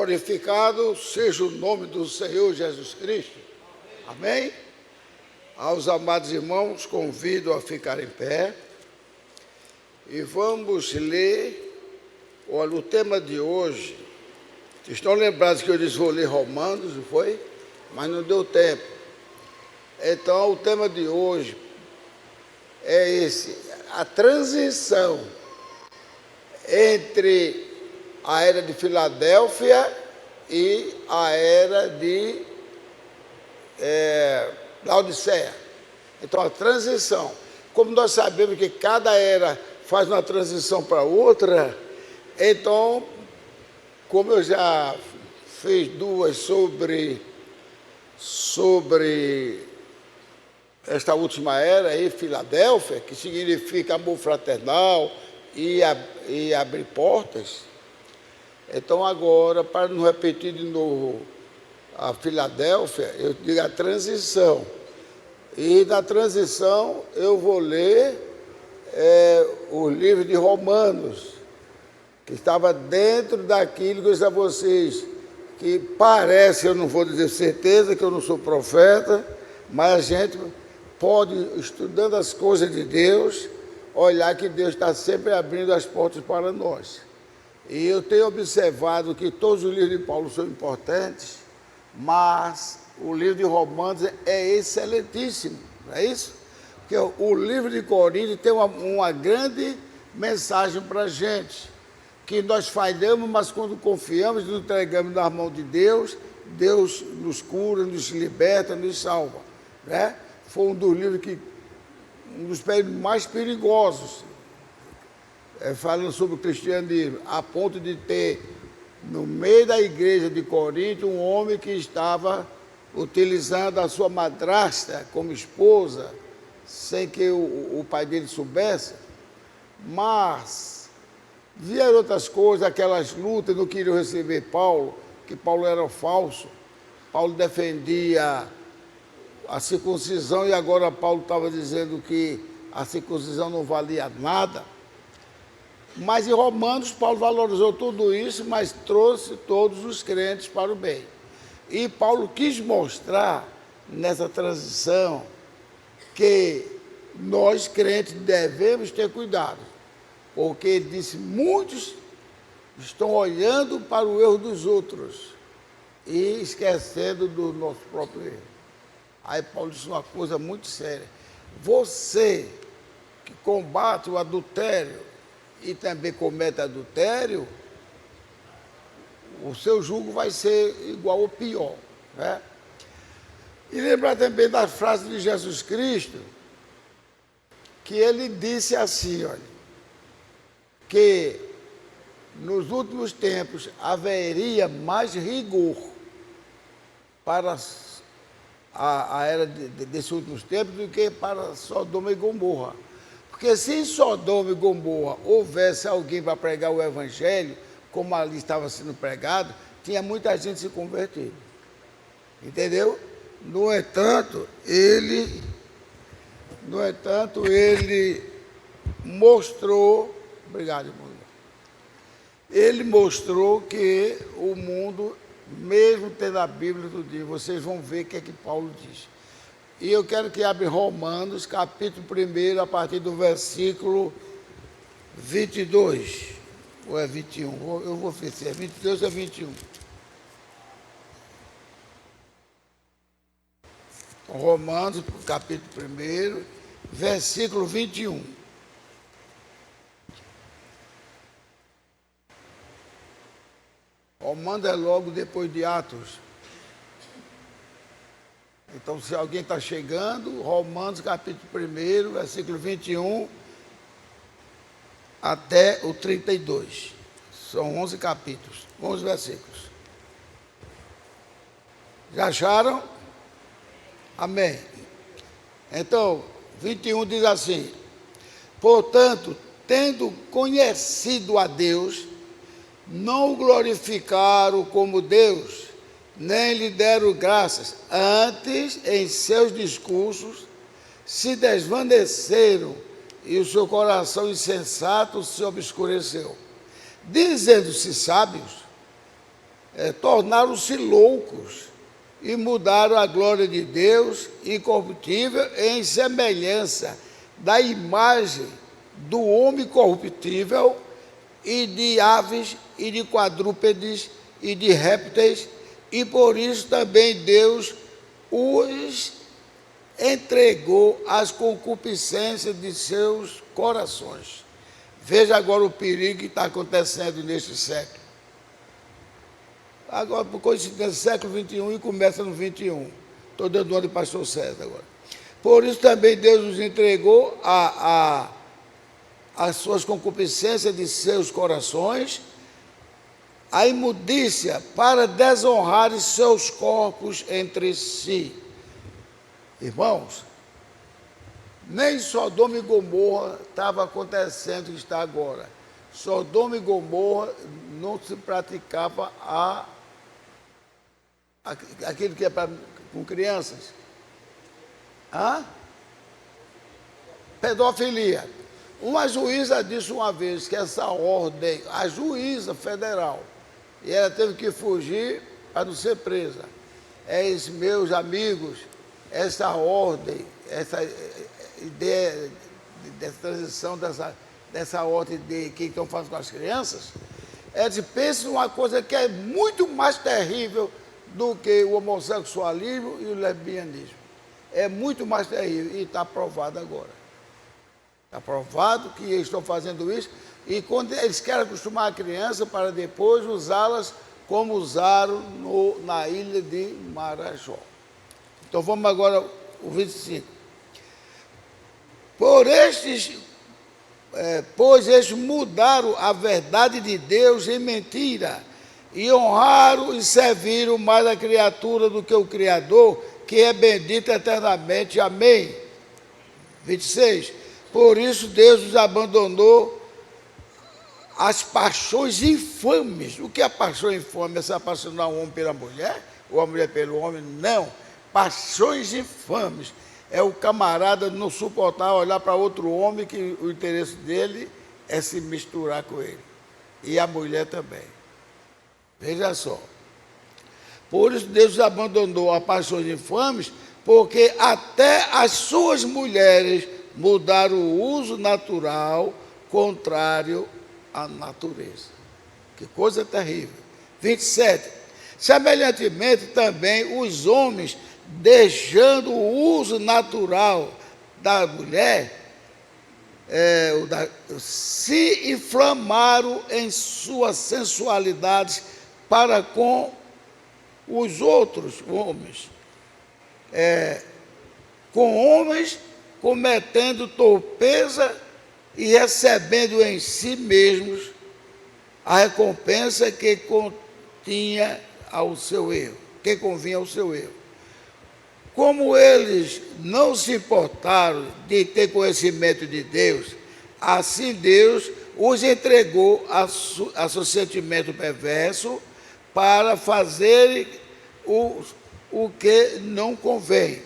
Glorificado seja o nome do Senhor Jesus Cristo. Amém? Aos amados irmãos, convido a ficar em pé e vamos ler. Olha, o tema de hoje, vocês estão lembrados que eu disse vou ler Romanos, não foi? Mas não deu tempo. Então, o tema de hoje é esse: a transição entre a era de Filadélfia e a era de Laodiceia. Então, a transição. Como nós sabemos que cada era faz uma transição para outra, então, como eu já fiz duas sobre esta última era aí, Filadélfia, que significa amor fraternal e abrir portas. Então agora, para não repetir de novo a Filadélfia, eu digo a transição. E na transição eu vou ler o livro de Romanos, que estava dentro daquilo que eu disse a vocês, que parece, eu não vou dizer certeza, que eu não sou profeta, mas a gente pode, estudando as coisas de Deus, olhar que Deus está sempre abrindo as portas para nós. E eu tenho observado que todos os livros de Paulo são importantes, mas o livro de Romanos é excelentíssimo, não é isso? Porque o livro de Coríntios tem uma grande mensagem para a gente, que nós falhamos, mas quando confiamos e nos entregamos nas mãos de Deus, Deus nos cura, nos liberta, nos salva, né? Foi um dos livros um dos períodos mais perigosos, falando sobre o cristianismo, a ponto de ter, no meio da igreja de Corinto, um homem que estava utilizando a sua madrasta como esposa, sem que o pai dele soubesse, mas vieram outras coisas, aquelas lutas, não queriam receber Paulo, que Paulo era falso. Paulo defendia a circuncisão e agora Paulo estava dizendo que a circuncisão não valia nada. Mas em Romanos, Paulo valorizou tudo isso, mas trouxe todos os crentes para o bem. E Paulo quis mostrar, nessa transição, que nós, crentes, devemos ter cuidado. Porque ele disse, muitos estão olhando para o erro dos outros e esquecendo do nosso próprio erro. Aí Paulo disse uma coisa muito séria. Você que combate o adultério, e também comete adultério, o seu jugo vai ser igual ou pior, né? E lembrar também da frase de Jesus Cristo, que ele disse assim, olha, que nos últimos tempos haveria mais rigor para a era desses últimos tempos do que para Sodoma e Gomorra. Porque se em Sodoma e Gomorra houvesse alguém para pregar o Evangelho, como ali estava sendo pregado, tinha muita gente se convertendo. Entendeu? No entanto, ele mostrou, obrigado, irmão. Ele mostrou que o mundo, mesmo tendo a Bíblia todo dia, vocês vão ver o que é que Paulo diz. E eu quero que abra Romanos, capítulo 1, a partir do versículo 22. Ou é 21? Eu vou ver se é 22 ou é 21. Romanos, capítulo 1, versículo 21. Romanos é logo depois de Atos. Então, se alguém está chegando, Romanos, capítulo 1, versículo 21, até o 32. São 11 capítulos, 11 versículos. Já acharam? Amém. Então, 21 diz assim: portanto, tendo conhecido a Deus, não o glorificaram como Deus, nem lhe deram graças, antes, em seus discursos, se desvaneceram e o seu coração insensato se obscureceu. Dizendo-se sábios, tornaram-se loucos e mudaram a glória de Deus incorruptível em semelhança da imagem do homem corruptível e de aves e de quadrúpedes e de répteis, e por isso também Deus os entregou às concupiscências de seus corações. Veja agora o perigo que está acontecendo neste século. Agora, por coincidência, século XXI e começa no XXI. Estou dando uma de pastor César agora. Por isso também Deus os entregou às suas concupiscências de seus corações, a imundícia, para desonrarem seus corpos entre si. Irmãos, nem Sodoma e Gomorra estava acontecendo o que está agora. Sodoma e Gomorra não se praticava aquilo que é com crianças. Pedofilia. Uma juíza disse uma vez que essa ordem, a juíza federal, e ela teve que fugir para não ser presa. Meus amigos, essa ordem, essa ideia dessa transição, dessa ordem de que estão fazendo com as crianças, pensa numa coisa que é muito mais terrível do que o homossexualismo e o lesbianismo. É muito mais terrível e está provado agora. Está provado que eles estão fazendo isso, e quando eles querem acostumar a criança para depois usá-las como usaram na ilha de Marajó. Então vamos agora ao 25. Pois estes mudaram a verdade de Deus em mentira, e honraram e serviram mais a criatura do que o Criador, que é bendito eternamente. Amém. 26. Por isso Deus os abandonou às paixões infames. O que é paixão infame? É se apaixonar um homem pela mulher, ou a mulher pelo homem? Não. Paixões infames. É o camarada não suportar olhar para outro homem que o interesse dele é se misturar com ele. E a mulher também. Veja só. Por isso Deus abandonou a paixões infames, porque até as suas mulheres mudaram o uso natural contrário à natureza. Que coisa terrível. 27. Semelhantemente também os homens, deixando o uso natural da mulher, se inflamaram em suas sensualidades para com os outros homens, com homens cometendo torpeza e recebendo em si mesmos a recompensa que continha ao seu erro, que convinha ao seu erro. Como eles não se importaram de ter conhecimento de Deus, assim Deus os entregou a seu sentimento perverso para fazerem o que não convém.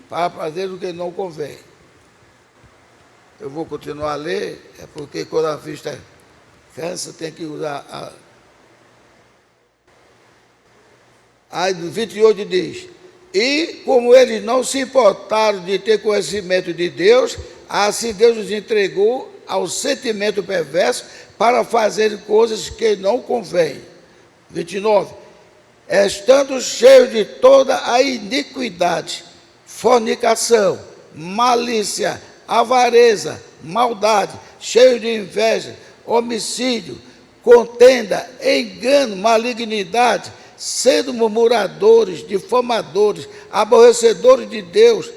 Para fazer o que não convém. Eu vou continuar a ler, é porque quando a vista cansa, tem que usar Aí no 28 diz: e como eles não se importaram de ter conhecimento de Deus, assim Deus os entregou ao sentimento perverso para fazer coisas que não convém. 29. Estando cheios de toda a iniquidade, fornicação, malícia, avareza, maldade, cheios de inveja, homicídio, contenda, engano, malignidade, sendo murmuradores, difamadores, aborrecedores de Deus,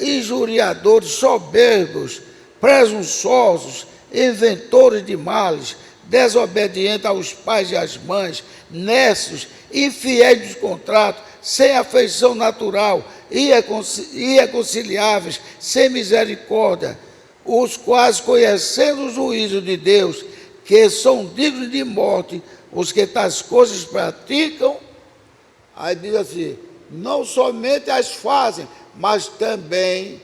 injuriadores, soberbos, presunçosos, inventores de males, desobedientes aos pais e às mães, nécios, infiéis dos contratos, sem afeição natural, irreconciliáveis, sem misericórdia, os quais, conhecendo o juízo de Deus, que são dignos de morte, os que tais coisas praticam, aí diz assim, não somente as fazem, mas também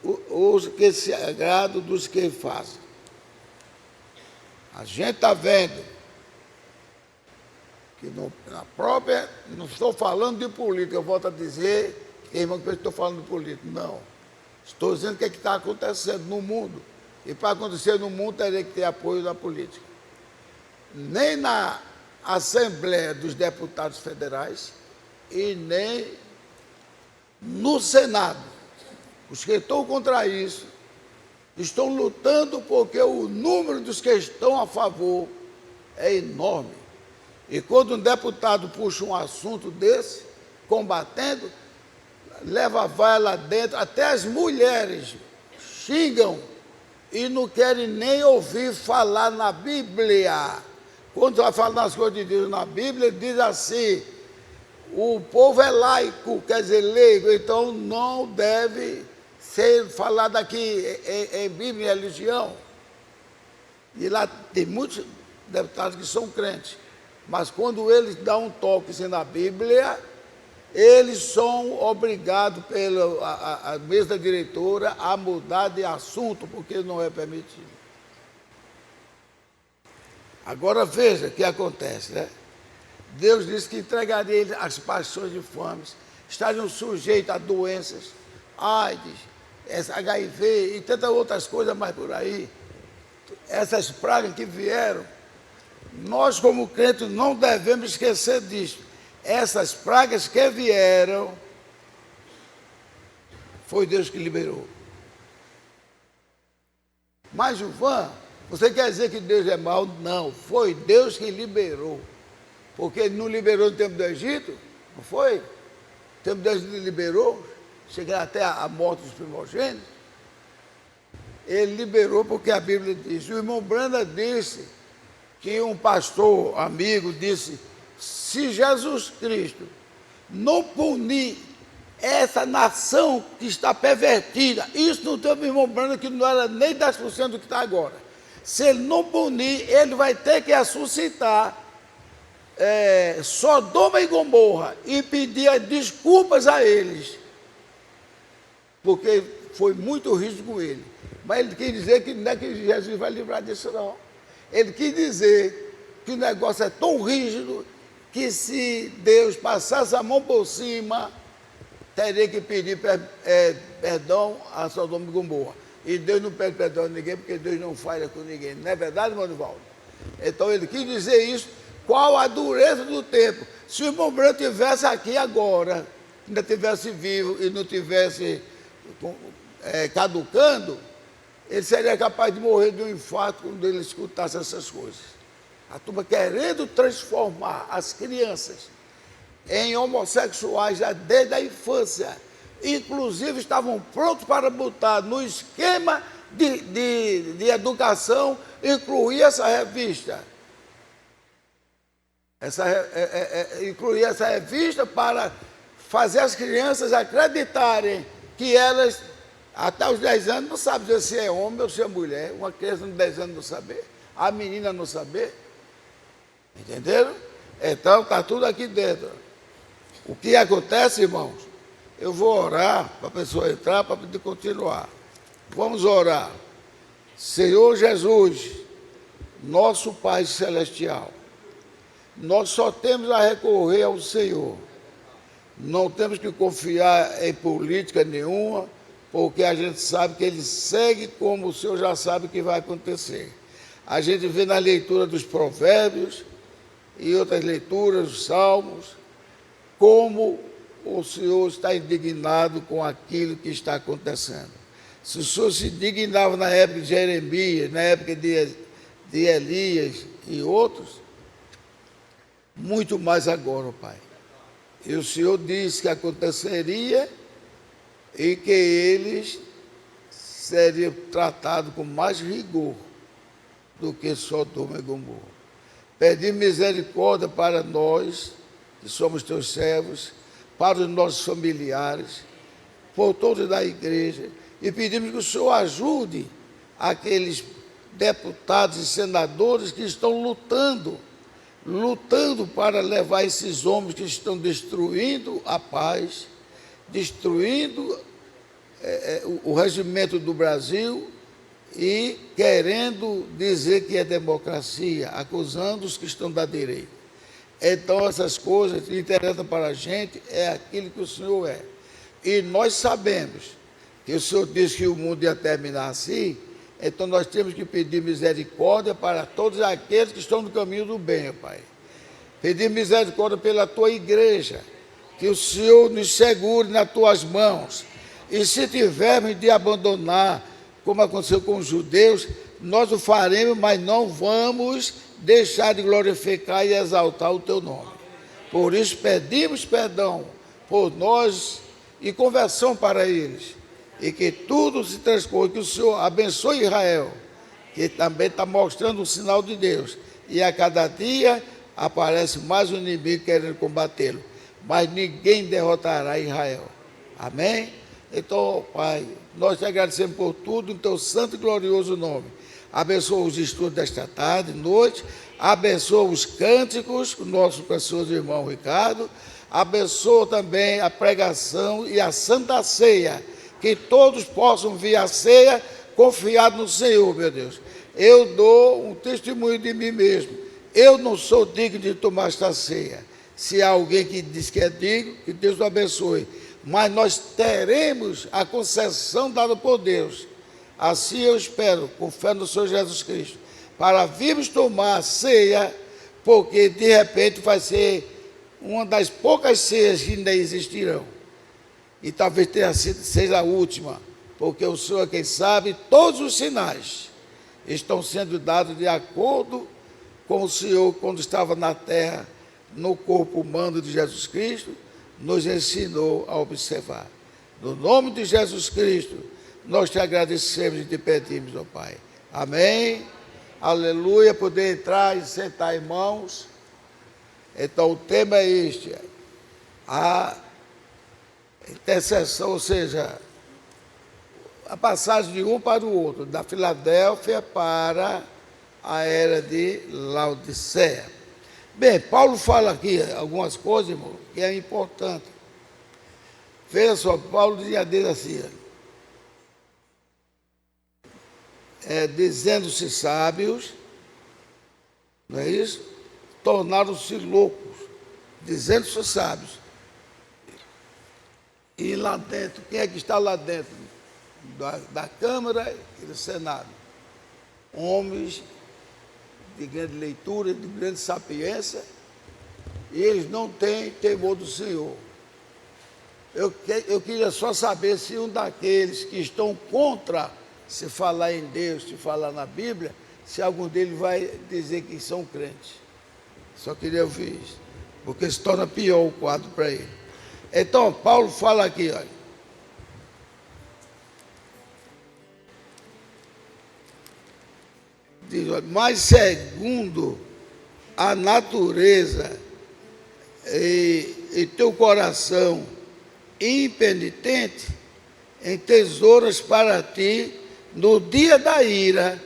os que se agradam dos que fazem. A gente está vendo que na própria, não estou falando de política, eu volto a dizer, irmão, que eu estou falando de política. Não. Estou dizendo o que está acontecendo no mundo. E para acontecer no mundo, teria que ter apoio da política. Nem na Assembleia dos Deputados Federais e nem no Senado. Os que estão contra isso estão lutando porque o número dos que estão a favor é enorme. E quando um deputado puxa um assunto desse, combatendo, leva a vaia lá dentro, até as mulheres xingam e não querem nem ouvir falar na Bíblia. Quando vai falar das coisas de Deus na Bíblia, diz assim: o povo é laico, quer dizer, leigo, então não deve ser falado aqui em Bíblia e religião. E lá tem muitos deputados que são crentes, mas quando eles dão um toque assim, na Bíblia, eles são obrigados pela mesa diretora a mudar de assunto, porque não é permitido. Agora veja o que acontece, né? Deus disse que entregaria eles às paixões de fome, estariam sujeitos a doenças, AIDS, HIV e tantas outras coisas mais por aí. Essas pragas que vieram, nós como crentes não devemos esquecer disso. Essas pragas que vieram, foi Deus que liberou. Mas, Gilvan, você quer dizer que Deus é mau? Não, foi Deus que liberou. Porque ele não liberou no tempo do Egito, não foi? No tempo do Egito ele liberou, chegando até a morte dos primogênitos. Ele liberou porque a Bíblia diz. O irmão Branda disse que um pastor amigo disse: se Jesus Cristo não punir essa nação que está pervertida, isso no tempo do irmão Branda, que não era nem 10% do que está agora. Se ele não punir, ele vai ter que ressuscitar Sodoma e Gomorra e pedir desculpas a eles, porque foi muito rígido com ele. Mas ele quis dizer que não é que Jesus vai livrar disso, não. Ele quis dizer que o negócio é tão rígido que se Deus passasse a mão por cima, teria que pedir perdão a Sodoma e Gomorra. E Deus não pede perdão a ninguém, porque Deus não falha com ninguém. Não é verdade, irmão Nivaldo? Então ele quis dizer isso. Qual a dureza do tempo? Se o irmão Branco estivesse aqui agora, ainda estivesse vivo e não estivesse caducando, ele seria capaz de morrer de um infarto quando ele escutasse essas coisas. A turma querendo transformar as crianças em homossexuais já desde a infância. Inclusive estavam prontos para botar no esquema de educação, incluir essa revista. Incluir essa revista para fazer as crianças acreditarem que elas, até os 10 anos, não sabem dizer se é homem ou se é mulher. Uma criança de 10 anos não saber, a menina não saber. Entenderam? Então está tudo aqui dentro. O que acontece, irmãos? Eu vou orar para a pessoa entrar, para poder continuar. Vamos orar. Senhor Jesus, nosso Pai Celestial, nós só temos a recorrer ao Senhor. Não temos que confiar em política nenhuma, porque a gente sabe que Ele segue como o Senhor já sabe que vai acontecer. A gente vê na leitura dos provérbios e outras leituras, dos salmos, como o Senhor está indignado com aquilo que está acontecendo. Se o Senhor se indignava na época de Jeremias, na época de Elias e outros, muito mais agora, Pai. E o Senhor disse que aconteceria e que eles seriam tratados com mais rigor do que Sodoma e Gomorra. Pedi misericórdia para nós, que somos teus servos, para os nossos familiares, por todos da igreja, e pedimos que o Senhor ajude aqueles deputados e senadores que estão lutando para levar esses homens que estão destruindo a paz, destruindo o regimento do Brasil e querendo dizer que é democracia, acusando os que estão da direita. Então, essas coisas que interessam para a gente é aquilo que o Senhor é. E nós sabemos que o Senhor disse que o mundo ia terminar assim, então nós temos que pedir misericórdia para todos aqueles que estão no caminho do bem, Pai. Pedir misericórdia pela tua igreja, que o Senhor nos segure nas tuas mãos. E se tivermos de abandonar, como aconteceu com os judeus, nós o faremos, mas não vamos deixar de glorificar e exaltar o teu nome. Por isso pedimos perdão por nós e conversão para eles. E que tudo se transcorra, que o Senhor abençoe Israel, que também está mostrando o sinal de Deus. E a cada dia aparece mais um inimigo querendo combatê-lo. Mas ninguém derrotará Israel. Amém? Então, Pai, nós te agradecemos por tudo, em teu santo e glorioso nome. Abençoa os estudos desta tarde, noite. Abençoa os cânticos, o nosso precioso irmão Ricardo. Abençoa também a pregação e a santa ceia. Que todos possam vir à ceia confiados no Senhor, meu Deus. Eu dou um testemunho de mim mesmo. Eu não sou digno de tomar esta ceia. Se há alguém que diz que é digno, que Deus o abençoe. Mas nós teremos a concessão dada por Deus. Assim eu espero, com fé no Senhor Jesus Cristo, para virmos tomar a ceia, porque de repente vai ser uma das poucas ceias que ainda existirão. E talvez seja a última, porque o Senhor é quem sabe, todos os sinais estão sendo dados de acordo com o Senhor, quando estava na terra, no corpo humano de Jesus Cristo, nos ensinou a observar. No nome de Jesus Cristo, nós te agradecemos e te pedimos, ó Pai. Amém. Aleluia. Poder entrar e sentar, irmãos. Então, o tema é este: a intercessão, ou seja, a passagem de um para o outro, da Filadélfia para a era de Laodiceia. Bem, Paulo fala aqui algumas coisas, irmão, que é importante. Veja só, Paulo dizia dele assim, dizendo-se sábios, não é isso? Tornaram-se loucos, dizendo-se sábios. E lá dentro, quem é que está lá dentro da Câmara e do Senado? Homens de grande leitura, de grande sapiência, e eles não têm temor do Senhor. Eu queria só saber se um daqueles que estão contra se falar em Deus, se falar na Bíblia, se algum deles vai dizer que são crentes. Só queria ouvir isso, porque se torna pior o quadro para ele. Então, Paulo fala aqui, olha. Diz, olha, mas segundo a natureza e teu coração impenitente, em tesouras para ti no dia da ira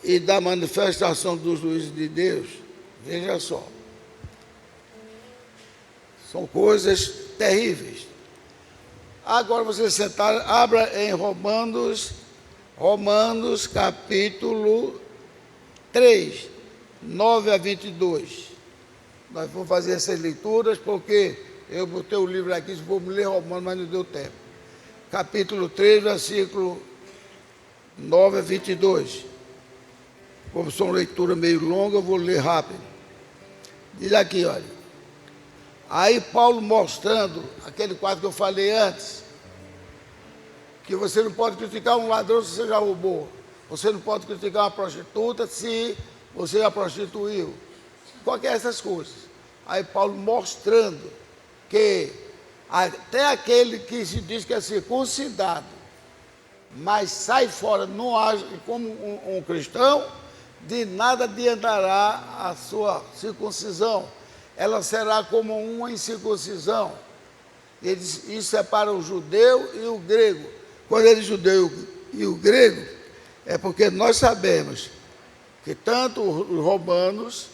e da manifestação dos juízos de Deus. Veja só. São coisas terríveis. Agora você sentar, abra em Romanos capítulo 3, 9 a 22. Nós vamos fazer essas leituras porque eu botei o livro aqui, vou ler Romanos, mas não deu tempo. Capítulo 3, versículo 9 a 22. Como são leitura meio longa, eu vou ler rápido. Diz aqui, olha. Aí Paulo mostrando aquele quadro que eu falei antes, que você não pode criticar um ladrão se você já roubou. Você não pode criticar uma prostituta se você já prostituiu. Qualquer essas coisas. Aí Paulo mostrando que até aquele que se diz que é circuncidado, mas sai fora, não age como um cristão, de nada adiantará a sua circuncisão. Ela será como uma incircuncisão. Ele diz, isso é para o judeu e o grego. Quando ele diz judeu e o grego, é porque nós sabemos que tanto os romanos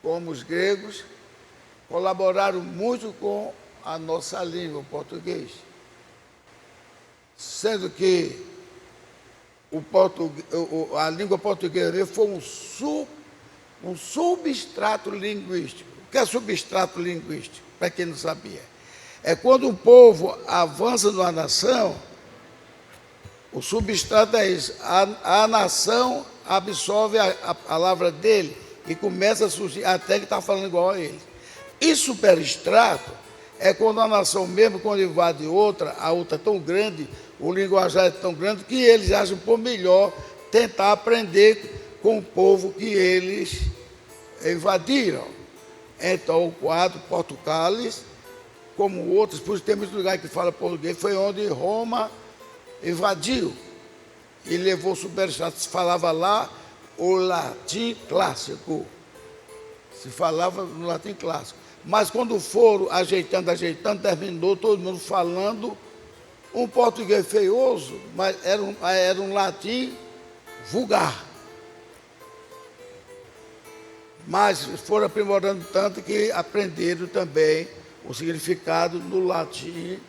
como os gregos colaboraram muito com a nossa língua, o português. Sendo que a língua portuguesa foi um substrato linguístico. O que é substrato linguístico? Para quem não sabia. É quando um povo avança numa nação, o substrato é isso. A nação absorve a palavra dele e começa a surgir até que está falando igual a ele. E superstrato é quando a nação mesmo, quando invade outra, a outra é tão grande, o linguajar é tão grande, que eles acham por melhor tentar aprender com o povo que eles invadiram. Então, o quadro Portugalis, como outros, por isso tem muitos lugares que fala português, foi onde Roma invadiu e levou o superstrato. Se falava lá o latim clássico. Se falava no latim clássico. Mas quando foram ajeitando, terminou todo mundo falando um português feioso, mas era um latim vulgar. Mas foram aprimorando tanto que aprenderam também o significado no latim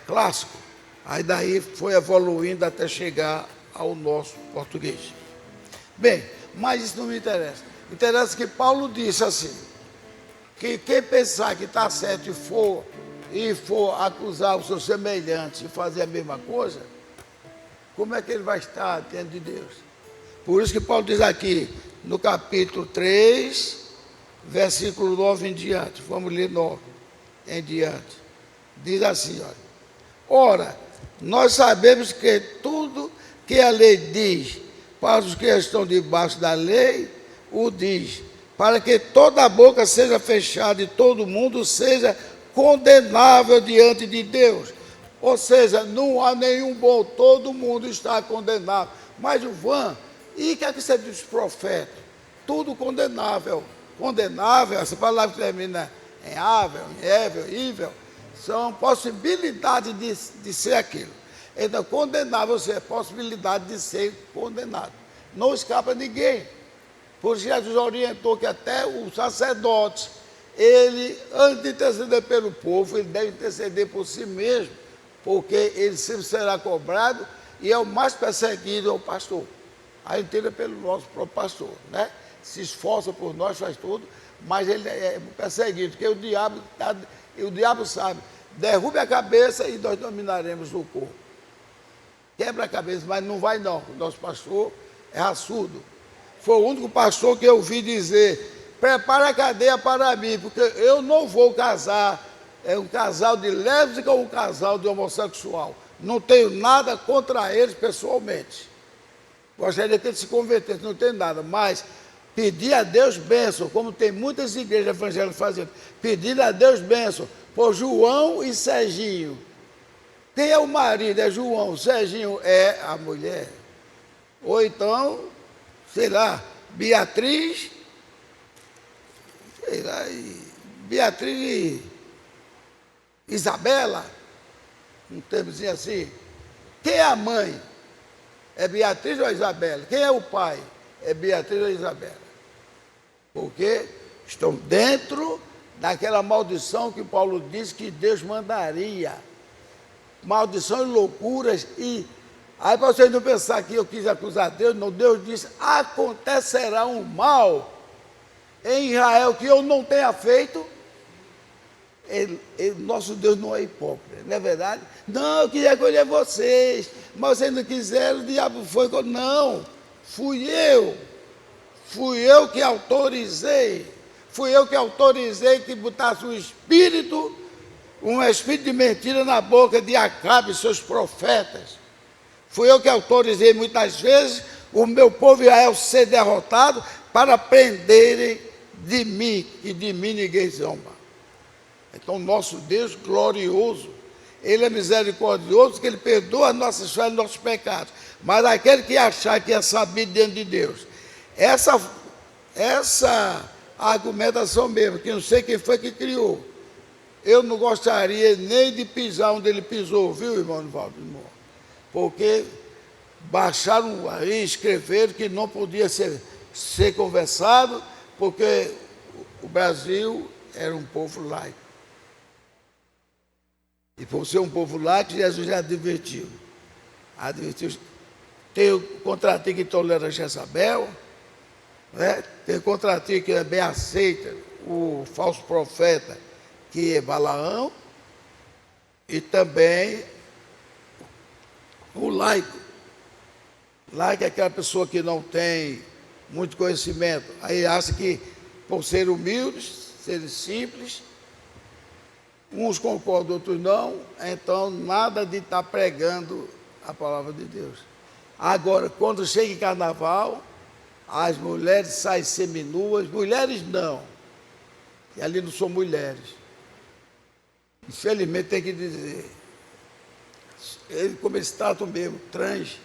clássico. Aí daí foi evoluindo até chegar ao nosso português. Bem, mas isso não me interessa. Interessa que Paulo disse assim, que quem pensar que está certo e for acusar o seu semelhante e fazer a mesma coisa, como é que ele vai estar diante de Deus? Por isso que Paulo diz aqui, no capítulo 3, versículo 9 em diante, vamos ler 9 em diante, diz assim, olha, ora, nós sabemos que tudo que a lei diz para os que estão debaixo da lei, o diz, para que toda a boca seja fechada e todo mundo seja condenável diante de Deus. Ou seja, não há nenhum bom, todo mundo está condenável. Mas o e o que é que você diz, profeta? Tudo condenável. Condenável, essa palavra que termina em ável, em ével, ível, são possibilidades de ser aquilo. Então, condenável, ou seja, possibilidade de ser condenado. Não escapa ninguém. Por isso, Jesus orientou que até o sacerdote, ele, antes de interceder pelo povo, ele deve interceder por si mesmo, porque ele sempre será cobrado e é o mais perseguido, é o pastor. A inteira pelo nosso próprio pastor, né? Se esforça por nós, faz tudo, mas ele é perseguido, porque o diabo sabe, derrube a cabeça e nós dominaremos o corpo. Quebra a cabeça, mas não vai não, o nosso pastor é raçudo. Foi o único pastor que eu ouvi dizer, prepara a cadeia para mim, porque eu não vou casar um casal de lésbica ou um casal de homossexual. Não tenho nada contra eles pessoalmente. Gostaria que ele se convertesse, não tem nada, mas pedir a Deus bênção, como tem muitas igrejas evangélicas fazendo, pedir a Deus bênção por João e Serginho. Quem é o marido? É João, Serginho é a mulher. Ou então, sei lá, Beatriz e Isabela, um termozinho assim. Quem é a mãe? É Beatriz ou Isabela? Quem é o pai? É Beatriz ou Isabela? Porque estão dentro daquela maldição que Paulo disse que Deus mandaria. Maldição e loucuras. E aí para vocês não pensar que eu quis acusar Deus, não, Deus disse, acontecerá um mal em Israel que eu não tenha feito. Nosso Deus não é hipócrita, não é verdade? Não, eu queria acolher vocês, mas vocês não quiseram, o diabo foi. Não, fui eu que autorizei. Fui eu que autorizei que botasse um espírito de mentira na boca de Acabe e seus profetas. Fui eu que autorizei muitas vezes o meu povo Israel ser derrotado para prenderem de mim, e de mim ninguém zomba. Então, nosso Deus glorioso, Ele é misericordioso, que Ele perdoa as nossas falhas e nossos pecados. Mas aquele que achar que é sabido diante de Deus, essa argumentação mesmo, que não sei quem foi que criou, eu não gostaria nem de pisar onde ele pisou, viu, irmão Nivaldo? Porque baixaram aí, escreveram que não podia ser conversado, porque o Brasil era um povo laico. E por ser um povo laico, Jesus já advertiu tem o contra ti que tolera Jezabel, né? Tem contra ti que bem aceita o falso profeta, que é Balaão, e também o laico. Laico é aquela pessoa que não tem muito conhecimento, aí acha que por ser humildes, serem simples, uns concordam, outros não, então nada de estar pregando a palavra de Deus. Agora, quando chega em carnaval, as mulheres saem seminuas, mulheres não, e ali não são mulheres. Infelizmente tem que dizer, como eles tratam mesmo, trans,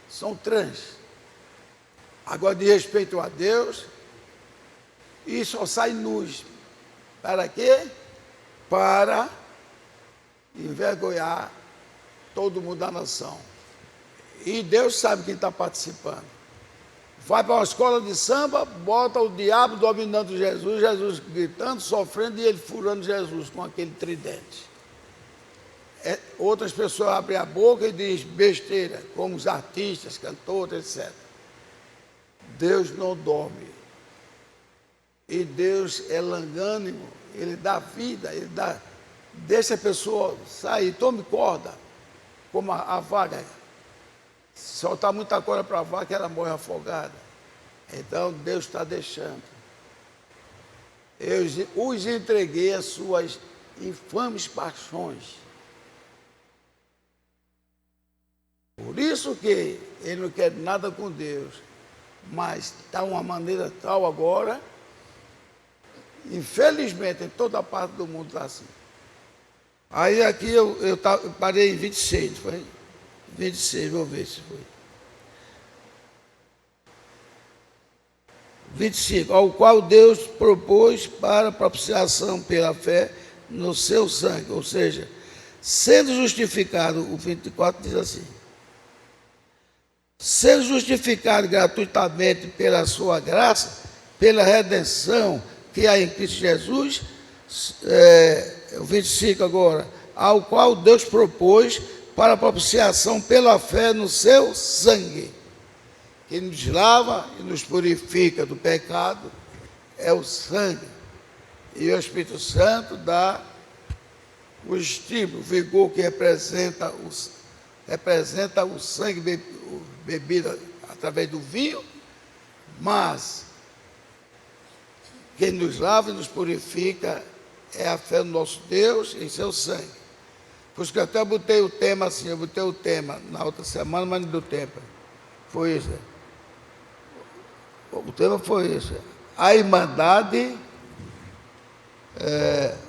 são trans. Agora, de respeito a Deus, e só saem nus. Para quê? Para envergonhar todo mundo da nação. E Deus sabe quem está participando. Vai para uma escola de samba, bota o diabo dominando Jesus, Jesus gritando, sofrendo, e ele furando Jesus com aquele tridente. Outras pessoas abrem a boca e dizem besteira, como os artistas, cantores, etc. Deus não dorme. E Deus é longânimo, Ele dá vida, deixa a pessoa sair, tome corda, como a vaca. Se soltar muita corda para a vaca, ela morre afogada. Então Deus está deixando. Eu os entreguei às suas infames paixões. Por isso que ele não quer nada com Deus, mas está uma maneira tal agora, infelizmente, em toda parte do mundo está assim. Aí aqui eu parei em 26, foi? 26, vou ver se foi. 25, ao qual Deus propôs para propiciação pela fé no seu sangue, ou seja, sendo justificado, o 24 diz assim, sendo justificado gratuitamente pela sua graça, pela redenção que há em Cristo Jesus, o 25 agora, ao qual Deus propôs para a propiciação pela fé no seu sangue, que nos lava e nos purifica do pecado, é o sangue. E o Espírito Santo dá o estímulo, o vigor que representa o sangue bebido através do vinho, mas quem nos lava e nos purifica é a fé no nosso Deus em seu sangue. Por isso que eu até botei o tema assim, eu botei o tema na outra semana, mas não deu tempo. Foi isso. O tema foi isso. A irmandade,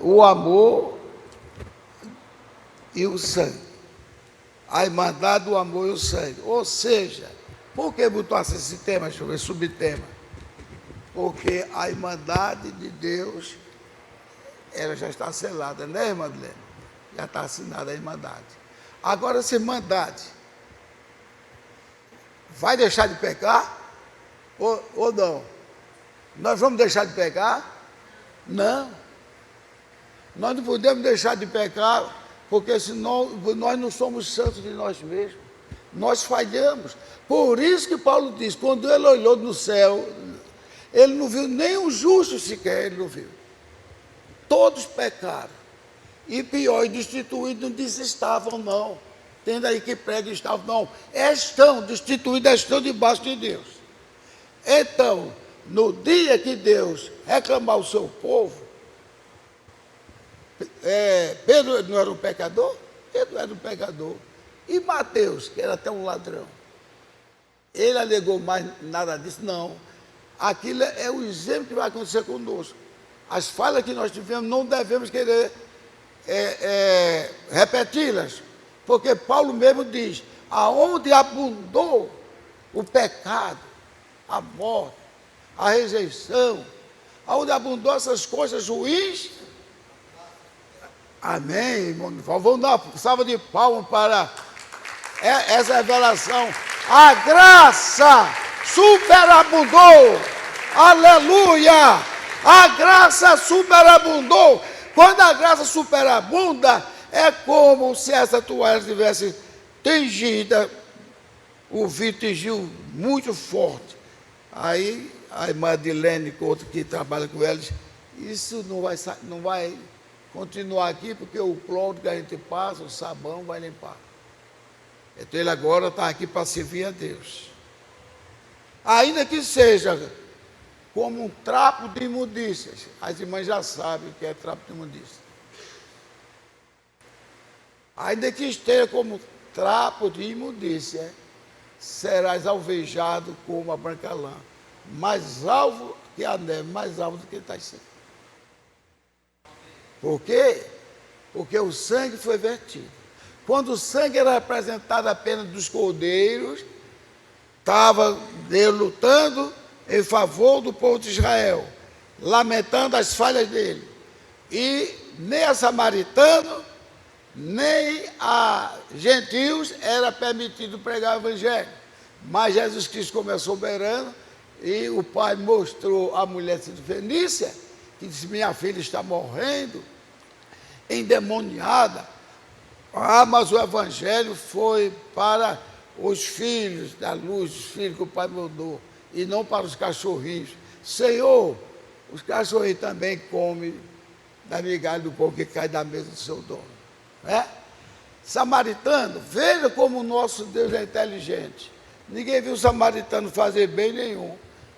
o amor e o sangue. A irmandade, o amor e o sangue. Ou seja, por que botou esse tema, esse subtema? Porque a irmandade de Deus, ela já está selada, né, irmã Adlene? Já está assinada a irmandade. Agora, essa irmandade vai deixar de pecar ou não? Nós vamos deixar de pecar? Não. Nós não podemos deixar de pecar, porque senão nós não somos santos de nós mesmos. Nós falhamos. Por isso que Paulo diz, quando ele olhou no céu, ele não viu nem um justo sequer, ele não viu. Todos pecaram. E pior, e destituídos não diz estavam, não. Tem daí que prega estavam, não. Estão destituídos, estão debaixo de Deus. Então, no dia que Deus reclamar o seu povo, Pedro não era um pecador? Pedro era um pecador. E Mateus, que era até um ladrão, ele alegou mais nada disso? Não. Aquilo é o exemplo que vai acontecer conosco. As falhas que nós tivemos, não devemos querer repeti-las, porque Paulo mesmo diz, aonde abundou o pecado, a morte, a rejeição, aonde abundou essas coisas ruins, amém, irmão. Vamos dar uma salva de palmas para essa revelação. A graça superabundou, aleluia, a graça superabundou. Quando a graça superabunda, é como se essa toalha estivesse tingida o vidro tingiu muito forte. Aí a irmã Adilene, outra que trabalha com eles, isso não vai continuar aqui, porque o cloro que a gente passa, o sabão, vai limpar. Então ele agora está aqui para servir a Deus. Ainda que seja como um trapo de imundícias. As irmãs já sabem o que é trapo de imundícia. Ainda que esteja como trapo de imundícia, serás alvejado como a branca lã, mais alvo que a neve, mais alvo do que está sendo. Por quê? Porque o sangue foi vertido. Quando o sangue era representado apenas dos cordeiros, estava Deus lutando em favor do povo de Israel, lamentando as falhas dele. E nem a samaritano, nem a gentios era permitido pregar o evangelho. Mas Jesus Cristo, como é soberano, e o Pai mostrou a mulher de Fenícia, que disse: minha filha está morrendo, endemoniada. Mas o evangelho foi para os filhos da luz, os filhos que o Pai mandou, e não para os cachorrinhos. Senhor, os cachorrinhos também comem da migalha do pão que cai da mesa do seu dono. Samaritano, veja como o nosso Deus é inteligente. Ninguém viu o samaritano fazer bem nenhum.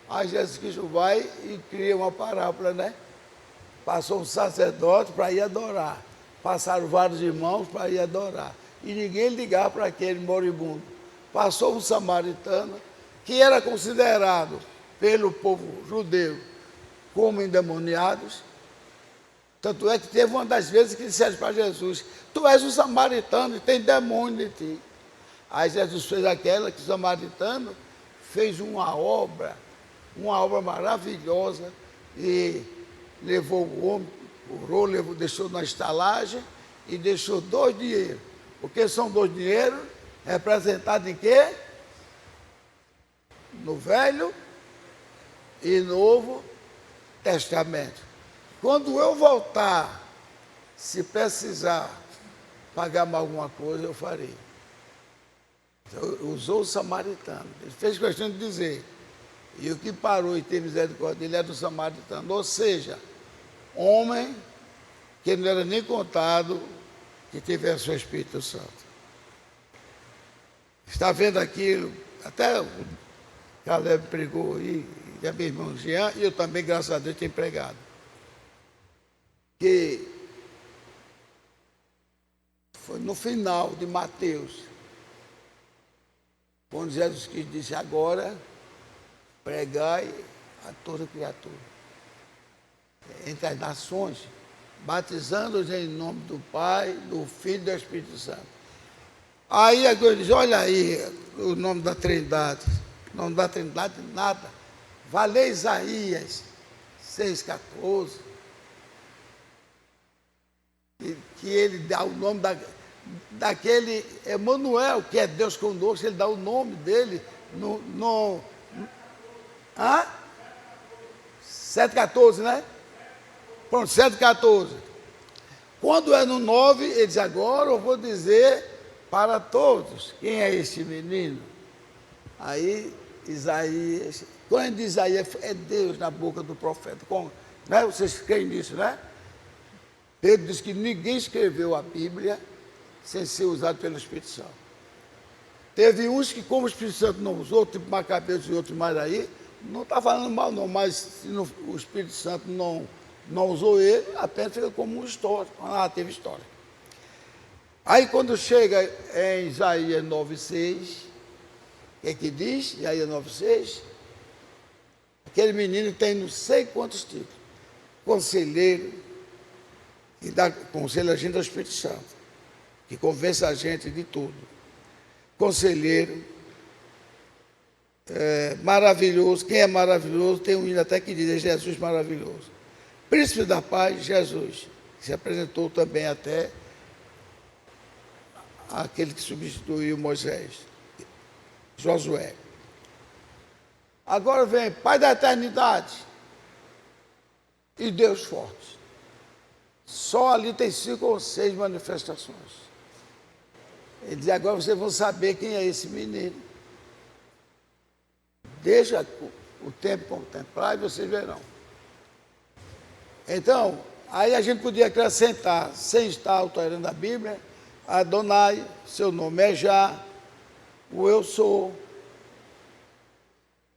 Aí Jesus Cristo vai e cria uma parábola, né? Passou um sacerdote para ir adorar. Passaram vários irmãos para ir adorar. E ninguém ligava para aquele moribundo. Passou um samaritano, que era considerado pelo povo judeu como endemoniados. Tanto é que teve uma das vezes que disseram para Jesus: tu és um samaritano e tem demônio em ti. Aí Jesus fez aquela que o samaritano fez uma obra maravilhosa, e levou o homem, curou, deixou na estalagem e deixou 2 dinheiros. Porque são 2 dinheiros representados em quê? No Velho e Novo Testamento. Quando eu voltar, se precisar pagar mais alguma coisa, eu farei. Então, usou o samaritano. Ele fez questão de dizer: e o que parou e teve misericórdia dele é do samaritano. Ou seja, homem que não era nem contado que tivesse o Espírito Santo. Está vendo aquilo? Até o Caleb pregou aí, e a minha irmã Jean, e eu também, graças a Deus, tenho pregado. Que foi no final de Mateus, quando Jesus Cristo disse: agora pregai a toda criatura, entre as nações, batizando-os em nome do Pai, do Filho e do Espírito Santo. Aí a Deus diz: olha aí o nome da Trindade. O nome da Trindade, nada. Vai ler Isaías 6,14. Que ele dá o nome daquele Emanuel, que é Deus conosco. Ele dá o nome dele no 7,14, né? Pronto, 7,14. Quando é no 9, ele diz: agora eu vou dizer para todos quem é este menino. Aí Isaías, quando diz Isaías, é Deus na boca do profeta. Né? Vocês creem nisso, né? Pedro diz que ninguém escreveu a Bíblia sem ser usado pelo Espírito Santo. Teve uns que, como o Espírito Santo não usou, tipo Macabeus e outros mais aí, não está falando mal não, mas se o Espírito Santo não usou ele, apenas fica como um histórico, uma narrativa histórica. Aí quando chega em Isaías 9,6, o que é que diz? Isaías 9,6, aquele menino tem não sei quantos títulos: conselheiro, que dá conselho a gente ao Espírito Santo, que convence a gente de tudo. Conselheiro, maravilhoso. Quem é maravilhoso? Tem um hino até que diz: é Jesus maravilhoso. Príncipe da paz, Jesus, que se apresentou também até aquele que substituiu Moisés, Josué. Agora vem Pai da eternidade e Deus forte. Só ali tem 5 ou 6 manifestações. Ele diz: agora vocês vão saber quem é esse menino. Deixa o tempo contemplar e vocês verão. Então, aí a gente podia acrescentar, sem estar alterando a Bíblia, Adonai, seu nome é Já, o Eu Sou,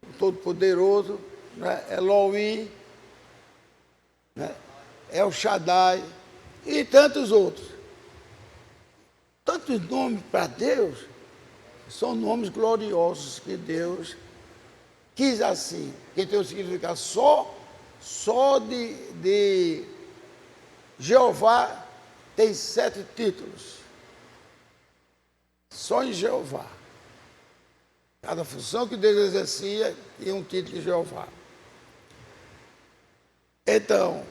o Todo-Poderoso, né? Elohim, né? El Shaddai e tantos outros. Tantos nomes para Deus são nomes gloriosos que Deus quis assim, que tem o significado só de Jeová tem 7 títulos. Só em Jeová. Cada função que Deus exercia tinha um título de Jeová. Então,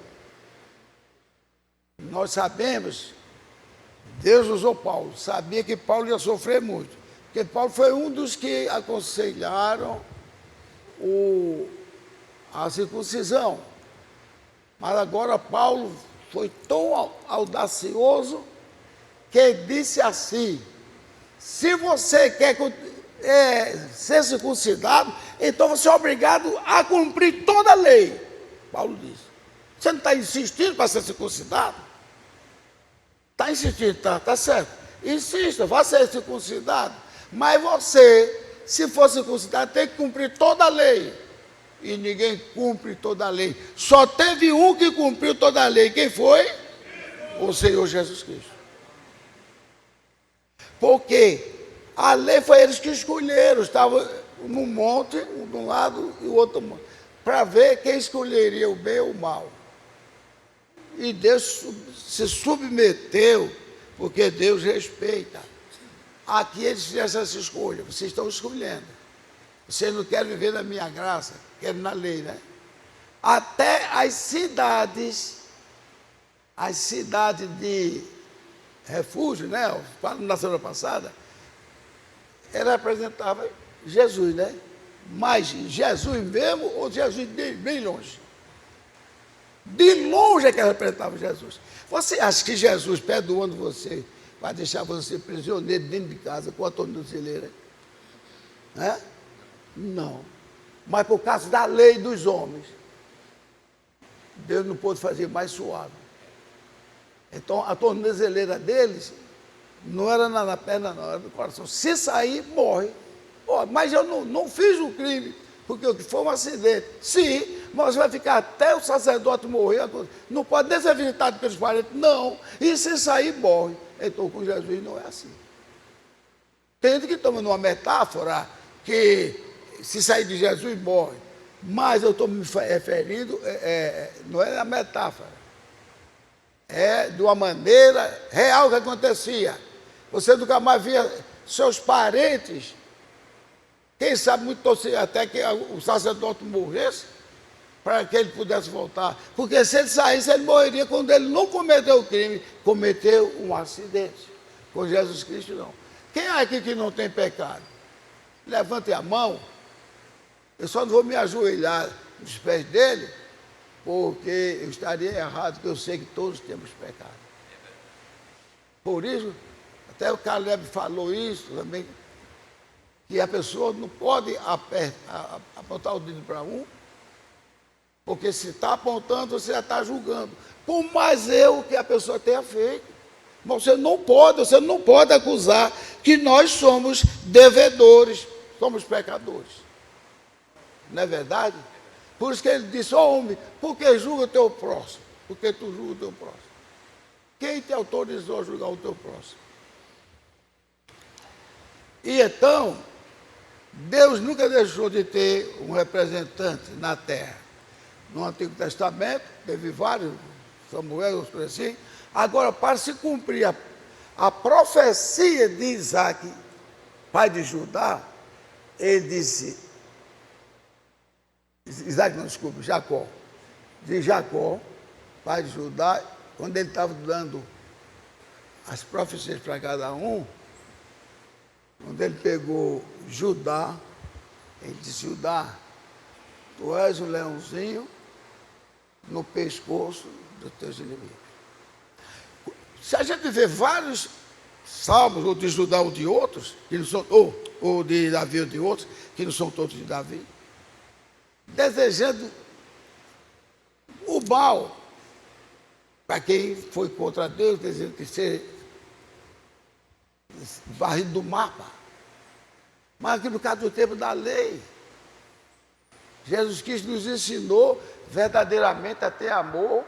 nós sabemos, Deus usou Paulo, sabia que Paulo ia sofrer muito, porque Paulo foi um dos que aconselharam a circuncisão. Mas agora Paulo foi tão audacioso que disse assim: se você quer ser circuncidado, então você é obrigado a cumprir toda a lei. Paulo disse. Você não está insistindo para ser circuncidado? Está insistindo, tá certo. Insista, vá ser circuncidado. Mas você, se for circuncidado, tem que cumprir toda a lei. E ninguém cumpre toda a lei. Só teve um que cumpriu toda a lei. Quem foi? O Senhor Jesus Cristo. Porque a lei foi eles que escolheram. Estavam num monte, um de um lado e o outro monte, para ver quem escolheria o bem ou o mal. E Deus se submeteu, porque Deus respeita. Aqui eles fizeram essa escolha. Vocês estão escolhendo. Vocês não querem viver na minha graça, querem na lei, né? Até as cidades de refúgio, né? Falando na semana passada, ela representava Jesus, né? Mas Jesus mesmo ou Jesus bem longe? De longe é que ela representava Jesus. Você acha que Jesus, perdoando você, vai deixar você prisioneiro dentro de casa com a tornozeleira? Né? Não. Mas por causa da lei dos homens, Deus não pôde fazer mais suave. Então a tornozeleira deles não era na perna, não, era no coração. Se sair, morre. Oh, mas eu não fiz o crime, porque o que foi um acidente. Sim, mas você vai ficar até o sacerdote morrer. Não pode nem ser visitado pelos parentes, não. E se sair, morre. Então com Jesus não é assim. Tem gente que toma numa metáfora que se sair de Jesus, morre. Mas eu estou me referindo, não é a metáfora. É de uma maneira real que acontecia. Você nunca mais via seus parentes, quem sabe muito torcer até que o sacerdote morresse, para que ele pudesse voltar. Porque se ele saísse, ele morreria quando ele não cometeu o crime, cometeu um acidente. Com Jesus Cristo, não. Quem é aqui que não tem pecado? Levante a mão. Eu só não vou me ajoelhar nos pés dele, porque eu estaria errado, porque eu sei que todos temos pecado. Por isso, até o Caleb falou isso também, que a pessoa não pode apontar o dedo para um, porque se está apontando, você já está julgando. Por mais erro que a pessoa tenha feito. Mas você não pode acusar que nós somos devedores, somos pecadores. Não é verdade? Por isso que ele disse: ó homem, por que julga o teu próximo? Porque tu julga o teu próximo. Quem te autorizou a julgar o teu próximo? E então, Deus nunca deixou de ter um representante na terra. No Antigo Testamento, teve vários, Samuel, assim. Agora, para se cumprir a profecia de Isaac, pai de Judá, ele disse, Isaac não, desculpe, Jacó. De Jacó, pai de Judá, quando ele estava dando as profecias para cada um, quando ele pegou Judá, ele disse: Judá, tu és um leãozinho no pescoço dos teus inimigos. Se a gente vê vários salmos, ou de Judá ou de outros, que não são, ou de Davi ou de outros, que não são todos de Davi, desejando o mal para quem foi contra Deus, desejando que ser varrido do mapa. Mas aqui no caso do tempo da lei, Jesus Cristo nos ensinou verdadeiramente a ter amor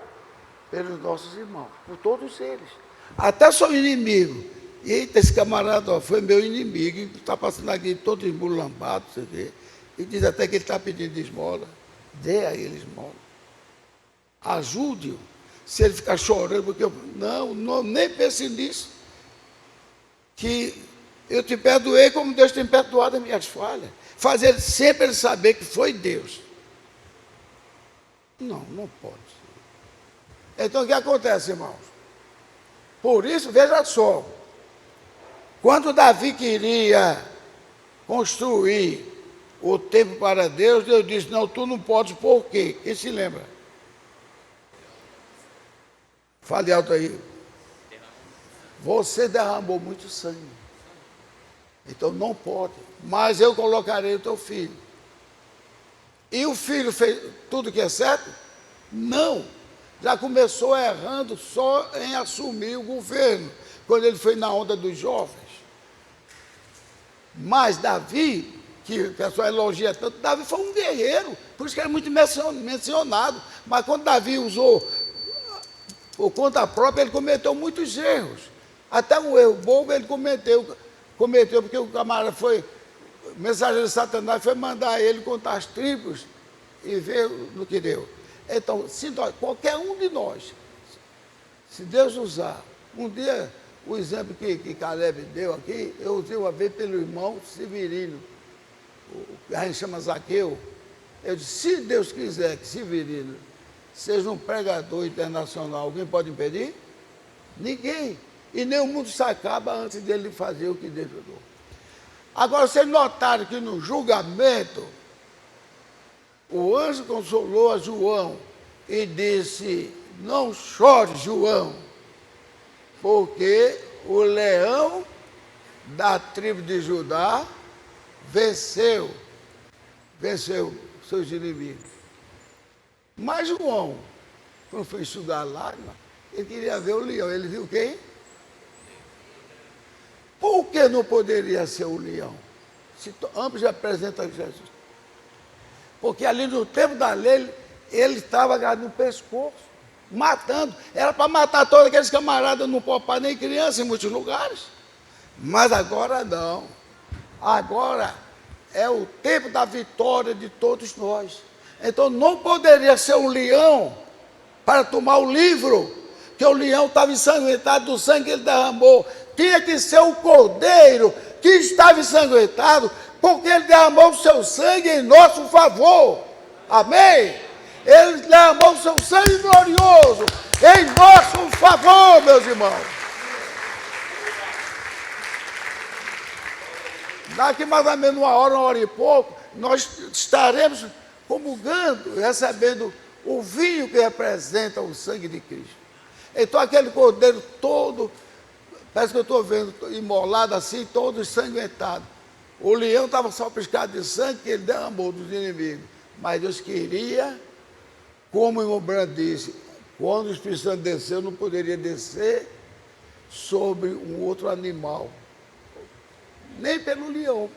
pelos nossos irmãos, por todos eles. Até seu inimigo. Eita, esse camarada ó, foi meu inimigo, está passando aqui todo esmulambado, você vê. E diz até que ele está pedindo esmola. Dê a ele esmola. Ajude-o. Se ele ficar chorando, porque eu não nem pense nisso. Que eu te perdoei como Deus tem perdoado as minhas falhas. Fazer sempre ele saber que foi Deus. Não pode. Então o que acontece, irmãos? Por isso, veja só. Quando Davi queria construir o templo para Deus, Deus disse, não, tu não podes, por quê? Quem se lembra? Fale alto aí. Você derramou muito sangue. Então não pode. Mas eu colocarei o teu filho. E o filho fez tudo que é certo? Não. Já começou errando só em assumir o governo, quando ele foi na onda dos jovens. Mas Davi, que o pessoal elogia tanto, Davi foi um guerreiro, por isso que era muito mencionado. Mas quando Davi usou por conta própria, ele cometeu muitos erros. Até um erro bobo ele cometeu porque o camarada foi, o mensageiro de Satanás foi mandar ele contar as tribos e ver no que deu. Então, se nós, qualquer um de nós, se Deus usar, um dia, o exemplo que Caleb deu aqui, eu usei uma vez pelo irmão Severino, que a gente chama Zaqueu. Eu disse, se Deus quiser que Severino seja um pregador internacional, alguém pode impedir? Ninguém. E nem o mundo se acaba antes dele fazer o que Deus mandou. Agora, vocês notaram que no julgamento, o anjo consolou a João e disse, não chore, João, porque o leão da tribo de Judá venceu seus inimigos. Mas João, quando foi enxugar a lágrima, ele queria ver o leão. Ele viu quem? Por que não poderia ser o leão? Se ambos representam Jesus. Porque ali no tempo da lei, ele estava no pescoço, matando. Era para matar todos aqueles camaradas, não poupar nem criança em muitos lugares. Mas agora não. Agora é o tempo da vitória de todos nós. Então não poderia ser um leão para tomar o livro, que o leão estava ensanguentado do sangue que ele derramou. Tinha que ser o cordeiro que estava ensanguentado, porque ele derramou o seu sangue em nosso favor. Amém? Ele derramou o seu sangue glorioso em nosso favor, meus irmãos. Daqui mais ou menos uma hora e pouco, nós estaremos comungando, recebendo o vinho que representa o sangue de Cristo. Então aquele cordeiro todo, parece que eu estou vendo imolado assim, todo ensanguentado. O leão estava só piscado de sangue que ele derramou dos inimigos. Mas Deus queria, como o irmão Brando disse, quando o Espírito Santo desceu, não poderia descer sobre um outro animal. Nem pelo leão.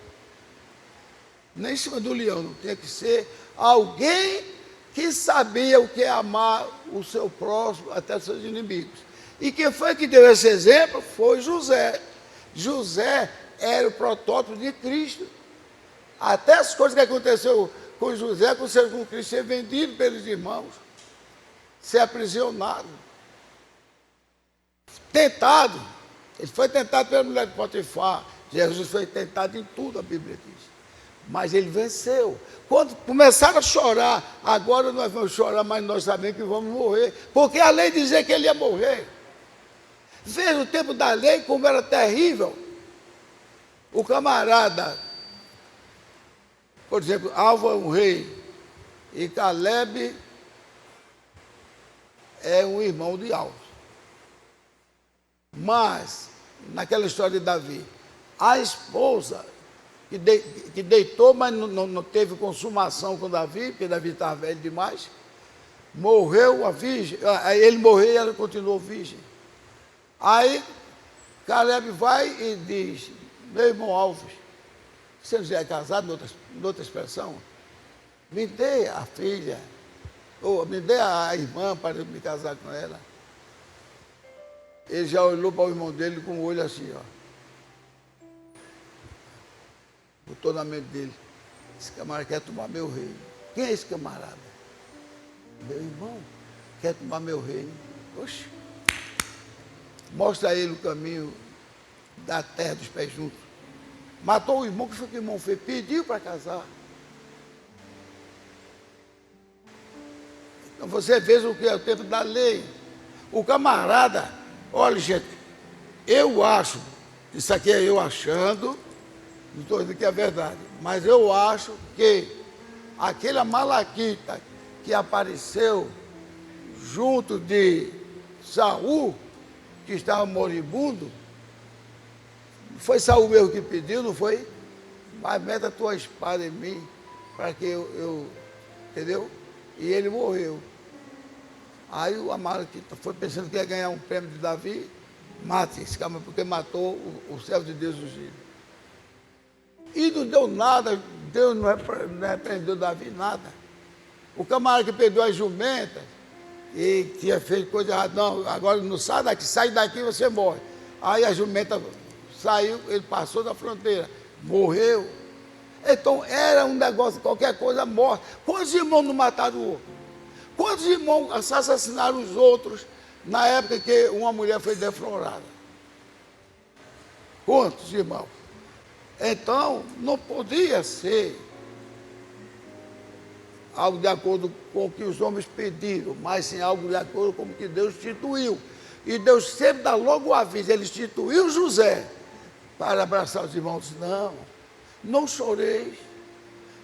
Nem em cima do leão. Não tinha que ser alguém que sabia o que é amar o seu próximo até os seus inimigos. E quem foi que deu esse exemplo? Foi José. José era o protótipo de Cristo. Até as coisas que aconteceu com José, aconteceu com Cristo, ser vendido pelos irmãos, ser aprisionado, tentado. Ele foi tentado pela mulher de Potifar. Jesus foi tentado em tudo, a Bíblia diz. Mas ele venceu. Quando começaram a chorar, agora nós vamos chorar, mas nós sabemos que vamos morrer. Porque a lei dizia que ele ia morrer. Veja o tempo da lei como era terrível. O camarada, por exemplo, Alva é um rei e Caleb é um irmão de Alva. Mas, naquela história de Davi, a esposa que deitou, mas não teve consumação com Davi, porque Davi estava velho demais. Morreu a virgem, aí ele morreu e ela continuou virgem. Aí Caleb vai e diz: meu irmão Alves, você já é casado, em outra expressão, me dê a filha, ou me dê a irmã para eu me casar com ela. Ele já olhou para o irmão dele com o olho assim, ó. Botou na mente dele: esse camarada quer tomar meu reino. Quem é esse camarada? Meu irmão quer tomar meu reino. Oxe, mostra a ele o caminho da terra dos pés juntos. Matou o irmão, que foi o que o irmão fez? Pediu para casar. Então você vê o que é o tempo da lei. O camarada, olha, gente, eu acho, isso aqui é eu achando, não estou dizendo que é verdade, mas eu acho que aquele Amalequita que apareceu junto de Saul, que estava moribundo, foi Saul mesmo que pediu, não foi? Mas mete a tua espada em mim, para que eu entendeu? E ele morreu. Aí o Amalequita foi pensando que ia ganhar um prêmio de Davi, mate esse cara, porque matou o servo de Deus ungido. E não deu nada, Deus não repreendeu Davi nada. O camarada que perdeu as jumentas e tinha feito coisa errada, não, agora não sai daqui você morre. Aí a jumenta saiu, ele passou da fronteira, morreu. Então era um negócio, qualquer coisa morre. Quantos irmãos não mataram o outro? Quantos irmãos assassinaram os outros na época que uma mulher foi deflorada? Quantos irmãos? Então, não podia ser algo de acordo com o que os homens pediram, mas sim algo de acordo com o que Deus instituiu. E Deus sempre dá logo o aviso, ele instituiu José para abraçar os irmãos. Não choreis,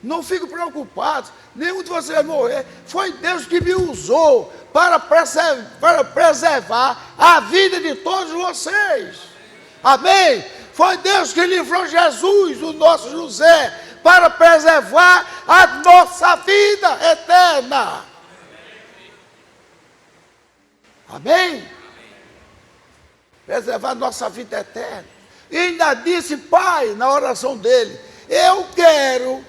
não fico preocupado, nenhum de vocês vai morrer. Foi Deus que me usou para preservar a vida de todos vocês. Amém? Foi Deus que livrou Jesus, o nosso José, para preservar a nossa vida eterna. Amém? Preservar a nossa vida eterna. E ainda disse, Pai, na oração dele, eu quero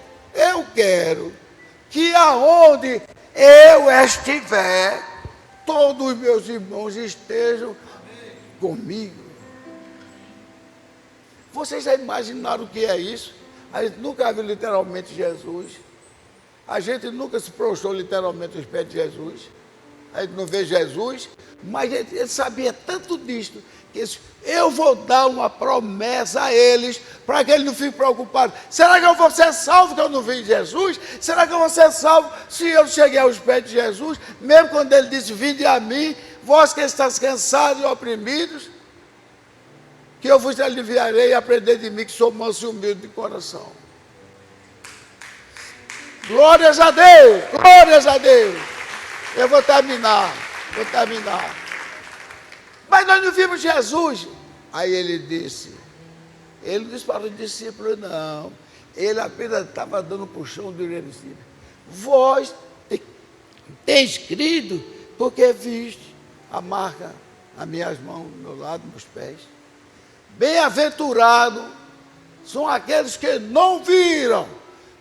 que aonde eu estiver, todos os meus irmãos estejam comigo. Vocês já imaginaram o que é isso? A gente nunca viu literalmente Jesus. A gente nunca se prostrou literalmente aos pés de Jesus. A gente não vê Jesus, mas ele sabia tanto disto, que eu vou dar uma promessa a eles, para que eles não fiquem preocupados. Será que eu vou ser salvo que eu não vi Jesus? Será que eu vou ser salvo se eu cheguei aos pés de Jesus? Mesmo quando ele disse, vinde a mim, vós que estáis cansados e oprimidos, que eu vos aliviarei e aprender de mim, que sou manso e humilde de coração. Glórias a Deus, glórias a Deus. Eu vou terminar. Mas nós não vimos Jesus. Aí ele disse para os discípulos, não. Ele apenas estava dando puxão do discípulo. Vós tens crido, porque viste a marca nas minhas mãos, do meu lado, nos pés. Bem-aventurados são aqueles que não viram.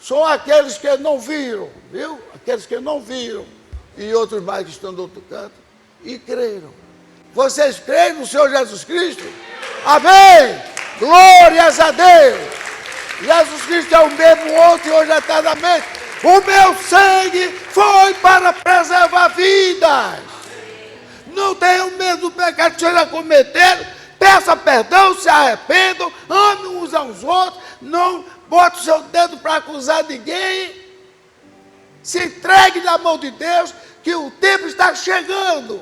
São aqueles que não viram, viu? Aqueles que não viram. E outros mais que estão do outro canto. E creram. Vocês creem no Senhor Jesus Cristo? Amém! Glórias a Deus! Jesus Cristo é o mesmo ontem, hoje, eternamente. O meu sangue foi para preservar vidas. Não tenham medo do pecado que vocês já cometeram. Peça perdão, se arrependam, amem uns aos outros, não bote o seu dedo para acusar ninguém. Se entregue na mão de Deus, que o tempo está chegando.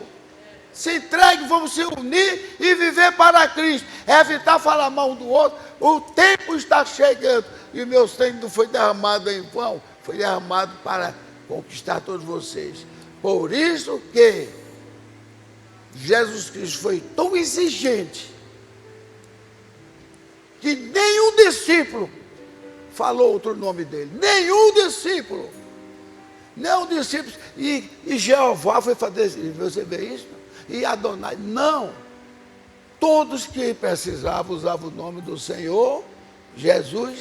Se entregue, vamos se unir e viver para Cristo. Evitar falar mal um do outro. O tempo está chegando. E o meu sangue não foi derramado em vão, foi derramado para conquistar todos vocês. Por isso que Jesus Cristo foi tão exigente que nenhum discípulo falou outro nome dele. Nenhum discípulo. Nenhum discípulo. E Jeová foi fazer isso. Você vê isso? E Adonai. Não. Todos que precisavam usavam o nome do Senhor Jesus.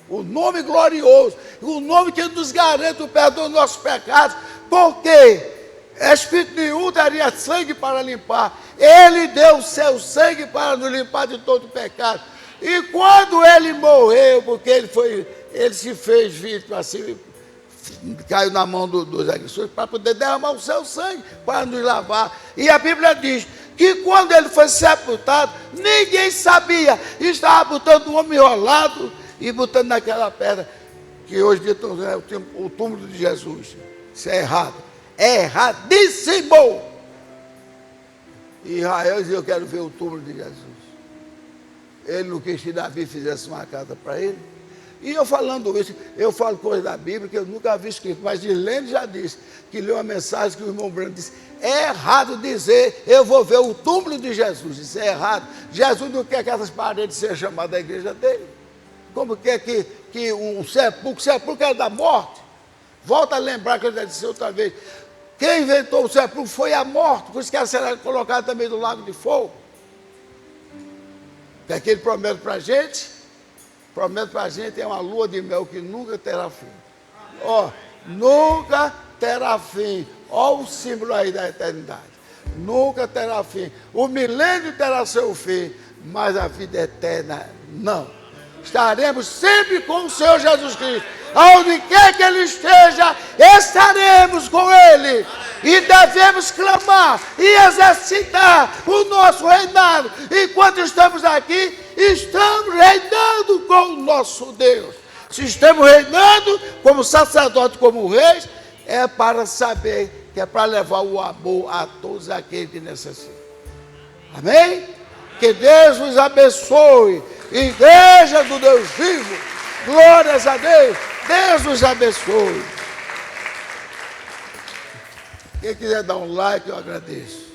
O nome glorioso. O nome que nos garante o perdão dos nossos pecados. Porque Espírito nenhum daria sangue para limpar. Ele deu o seu sangue para nos limpar de todo pecado. E quando ele morreu, porque ele se fez vítima assim, caiu na mão dos agressores, para poder derramar o seu sangue, para nos lavar. E a Bíblia diz que quando ele foi sepultado, ninguém sabia. Estava botando um homem enrolado e botando naquela pedra, que hoje é o túmulo de Jesus. Isso é errado. É erradíssimo. Israel dizia: eu quero ver o túmulo de Jesus. Ele não quis que Davi fizesse uma casa para ele. E eu falando isso, eu falo coisa da Bíblia que eu nunca vi escrito, mas Dilene já disse, que leu uma mensagem que o irmão Branco disse: é errado dizer, eu vou ver o túmulo de Jesus. Isso é errado. Jesus não quer que essas paredes sejam chamadas da igreja dele. Como quer que um sepulcro é da morte? Volta a lembrar que eu já disse outra vez. Quem inventou o sepulcro foi a morte, por isso que ela será colocada também do lago de fogo. O que ele promete para a gente? Promete para a gente é uma lua de mel que nunca terá fim. Ó, nunca terá fim. Ó o símbolo aí da eternidade. Nunca terá fim. O milênio terá seu fim, mas a vida eterna não. Estaremos sempre com o Senhor Jesus Cristo. Aonde quer que Ele esteja, estaremos com Ele. E devemos clamar e exercitar o nosso reinado. Enquanto estamos aqui, estamos reinando com o nosso Deus. Se estamos reinando como sacerdote, como reis, é para saber que é para levar o amor a todos aqueles que necessitam. Amém? Que Deus nos abençoe. Igreja do Deus vivo. Glórias a Deus. Deus nos abençoe. Quem quiser dar um like, eu agradeço.